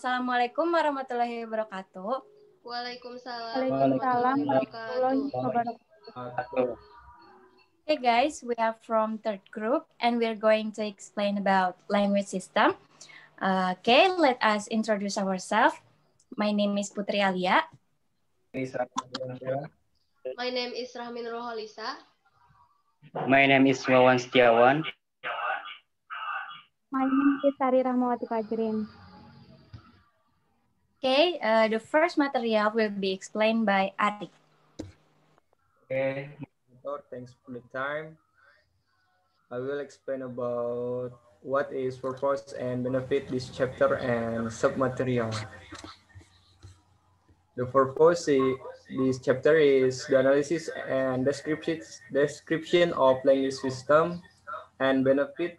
Assalamualaikum warahmatullahi wabarakatuh. Waalaikumsalam warahmatullahi wabarakatuh. Hey guys, we are from third group and we're going to explain about language system. Okay, let us introduce ourselves. My name is Putri Aliya. My name is Rahmi Khalisa. My name is Wawan Setiawan. My name is Sari Rahmawati Fajrin. Okay, the first material will be explained by Arick. Okay, thanks for the time. I will explain about what is purpose and benefit this chapter and submaterial. The purpose of this chapter is the analysis and description of language system, and benefit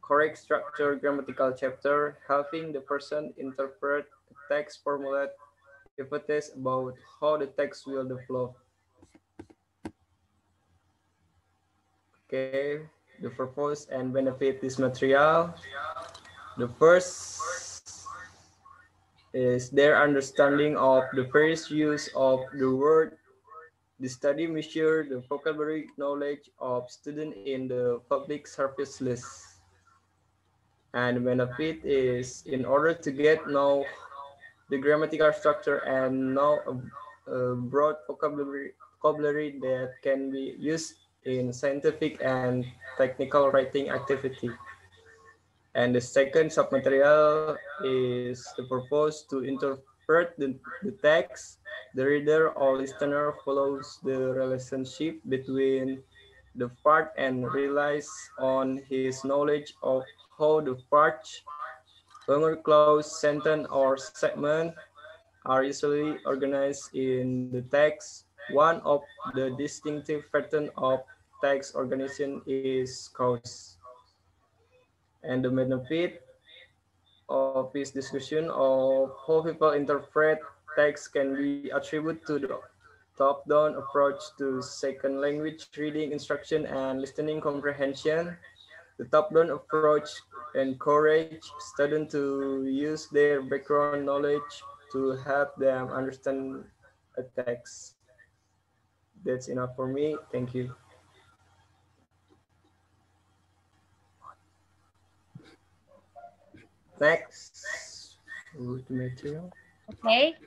correct structure grammatical chapter, helping the person interpret the text, formulate hypotheses about how the text will develop. Okay, the purpose and benefit this material. The first is their understanding of the various use of the word. The study measure the vocabulary knowledge of students in the public service list. And benefit is in order to get know the grammatical structure and know a broad vocabulary that can be used in scientific and technical writing activity. And the second submaterial is the purpose to interpret the text. The reader or listener follows the relationship between the part and relies on his knowledge of how the parts, longer clause, sentence, or segment are usually organized in the text. One of the distinctive patterns of text organization is cause. And the benefit of this discussion of how people interpret text can be attributed to the top-down approach to second language reading instruction and listening comprehension. The top-down approach encourages students to use their background knowledge to help them understand a text. That's enough for me. Thank you. Next, material. Okay,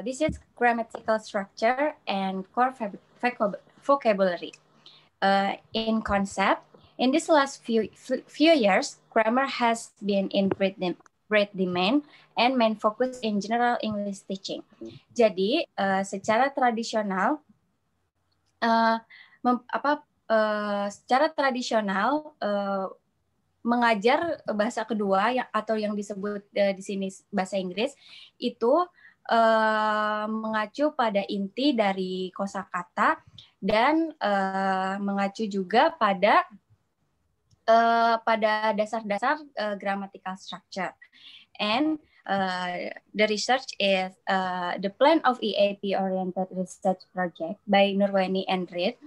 this is grammatical structure and core vocabulary. In concept, in these last few years, grammar has been in great demand and main focus in general English teaching. Jadi, secara tradisional, mengajar bahasa kedua atau yang disebut di sini bahasa Inggris itu mengacu pada inti dari kosakata dan mengacu juga pada dasar-dasar grammatical structure. And the research is the plan of EAP oriented research project by Nurul and Reza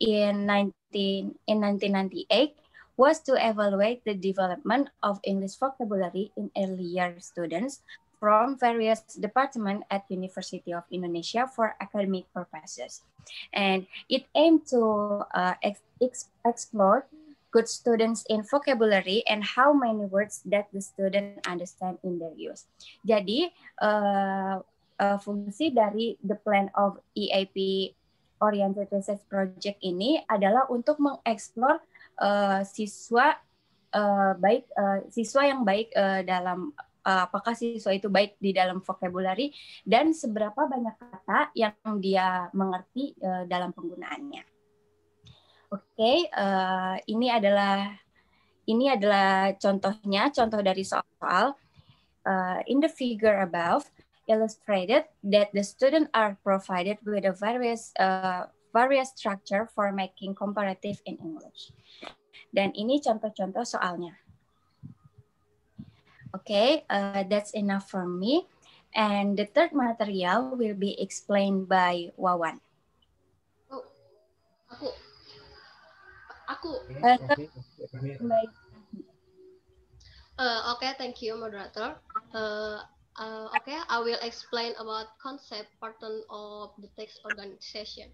in 1998 was to evaluate the development of English vocabulary in earlier students from various departments at University of Indonesia for academic purposes. And it aimed to explore good students in vocabulary and how many words that the student understand in their use. Jadi, fungsi dari the plan of EAP Oriented Research Project ini adalah untuk mengeksplor siswa yang baik dalam apakah siswa itu baik di dalam vocabulary dan seberapa banyak kata yang dia mengerti dalam penggunaannya. Oke, ini adalah contoh dari soal. In the figure above illustrated that the students are provided with a various structure for making comparative in English. Dan ini contoh-contoh soalnya. Okay, that's enough for me. And the third material will be explained by Wawan. Oh, aku. Okay, thank you, moderator. Okay, I will explain about concept pattern of the text organization.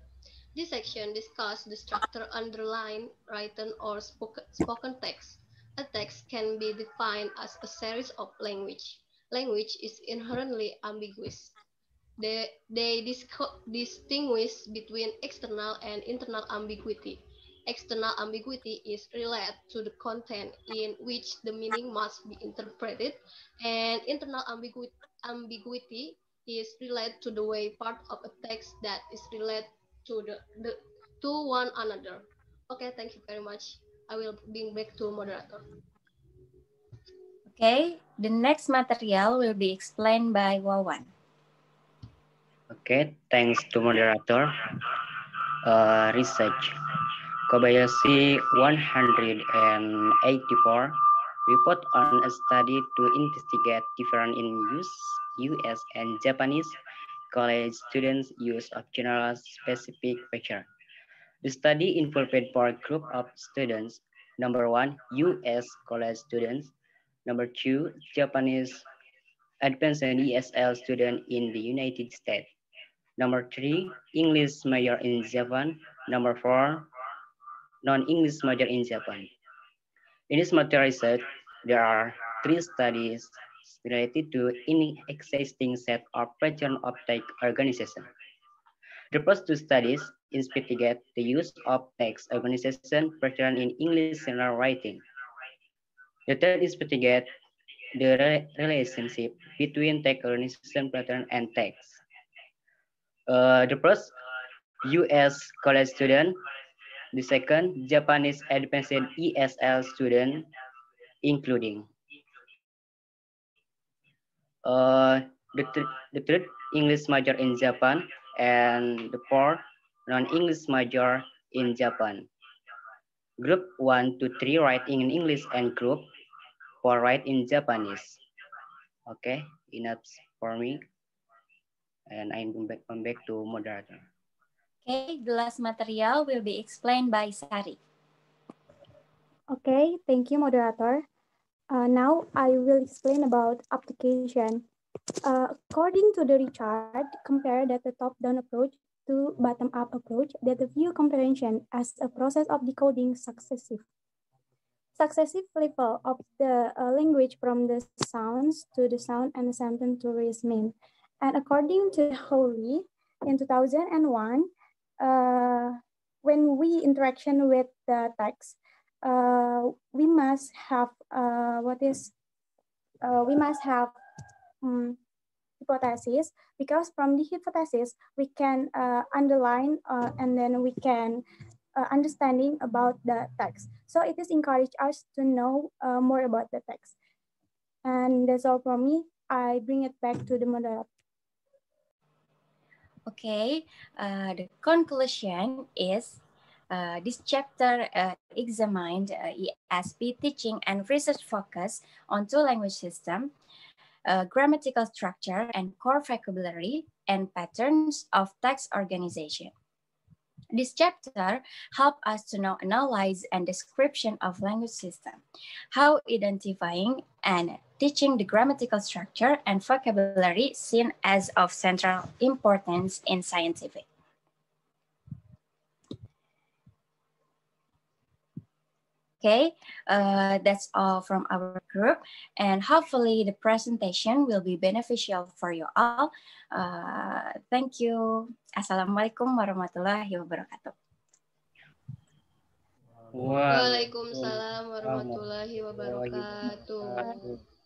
This section discusses the structure underlying written or spoken text. A text can be defined as a series of language. Language is inherently ambiguous. They distinguish between external and internal ambiguity. External ambiguity is related to the content in which the meaning must be interpreted, and internal ambiguity is related to the way part of a text that is related to to one another. Okay, thank you very much. I will bring back to moderator. Okay, the next material will be explained by Wawan. Okay, thanks to moderator. Research. Kobayashi 184 report on a study to investigate difference in US and Japanese college students' use of general specific feature. The study involved 4 groups of students. Number 1, US college students. Number 2, Japanese advanced ESL student in the United States. Number 3, English major in Japan. Number 4, non-English major in Japan. In this material research, there are 3 studies related to an existing set of pattern of text organization. The first 2 studies investigate the use of text organization pattern in English general writing. The third investigate the relationship between text organization pattern and text. The first, US college student. The second, Japanese advanced ESL student, including the third, English major in Japan, and the fourth, non-English major in Japan. Group 1 to 3 write in English and group 4 write in Japanese. Okay, enough for me. And I'm back to moderator. Okay, the last material will be explained by Sari. Okay, thank you, moderator. Now I will explain about application. According to the Richard, compare that the top-down approach to bottom-up approach that the view comprehension as a process of decoding successive level of the language from the sounds to the sound and the sentence to its mean. And according to Holly, in 2001, when we interaction with the text, we must have hypothesis, because from the hypothesis we can underline and then we can understanding about the text. So it is encourage us to know more about the text. And that's all from me. I bring it back to the moderator. Okay, the conclusion is this chapter examined ESP teaching and research focus on 2 language systems, grammatical structure and core vocabulary, and patterns of text organization. This chapter helps us to know analyze and description of language system, how identifying and teaching the grammatical structure and vocabulary seen as of central importance in scientific. Okay, that's all from our group, and hopefully the presentation will be beneficial for you all. Thank you. Assalamualaikum warahmatullahi wabarakatuh. Waalaikumsalam warahmatullahi wabarakatuh.